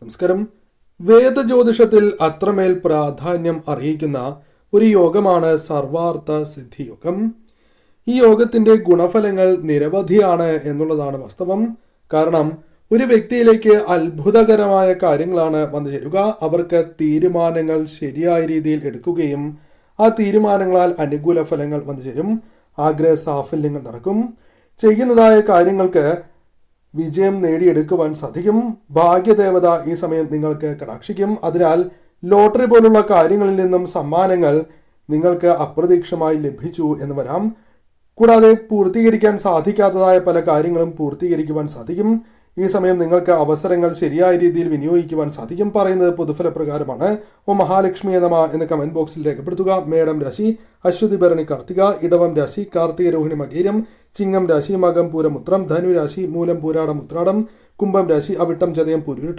നമസ്കാരം. വേദജ്യോതിഷത്തിൽ അത്രമേൽ പ്രാധാന്യം അറിയിക്കുന്ന ഒരു യോഗമാണ് സർവാർത്ഥ സിദ്ധി യോഗം. ഈ യോഗത്തിന്റെ ഗുണഫലങ്ങൾ നിരവധിയാണ് എന്നുള്ളതാണ് വാസ്തവം. കാരണം ഒരു വ്യക്തിയിലേക്ക് അത്ഭുതകരമായ കാര്യങ്ങളാണ് വന്നു ചേരുക. അവർക്ക് തീരുമാനങ്ങൾ ശരിയായ രീതിയിൽ എടുക്കുകയും ആ തീരുമാനങ്ങളാൽ അനുകൂല ഫലങ്ങൾ വന്നു ചേരും. ആഗ്രഹ സാഫല്യങ്ങൾ നടക്കും. ചെയ്യുന്നതായ കാര്യങ്ങൾക്ക് വിജയം നേടിയെടുക്കുവാൻ സാധിക്കും. ഭാഗ്യദേവത ഈ സമയം നിങ്ങൾക്ക് കടാക്ഷിക്കും. അതിനാൽ ലോട്ടറി പോലുള്ള കാര്യങ്ങളിൽ നിന്നും സമ്മാനങ്ങൾ നിങ്ങൾക്ക് അപ്രതീക്ഷിതമായി ലഭിച്ചു എന്ന് വരാം. കൂടാതെ പൂർത്തീകരിക്കാൻ സാധിക്കാത്തതായ പല കാര്യങ്ങളും പൂർത്തീകരിക്കുവാൻ സാധിക്കും. ഈ സമയം നിങ്ങൾക്ക് അവസരങ്ങൾ ശരിയായ രീതിയിൽ വിനിയോഗിക്കുവാൻ സാധിക്കും. പറയുന്നത് പൊതുഫല പ്രകാരമാണ്. ഓ മഹാലക്ഷ്മിയെ നമ എന്ന് കമന്റ് ബോക്സിൽ രേഖപ്പെടുത്തുക. മേടം രാശി അശ്വതി ഭരണി കാർത്തിക, ഇടവം രാശി കാർത്തിക രോഹിണി മകീരം, ചിങ്ങം രാശി മകം പൂരം ഉത്രം, ധനു രാശി മൂലം പൂരാടം ഉത്രാടം, കുംഭം രാശി അവിട്ടം ചതയം പൂരുരുട്ട.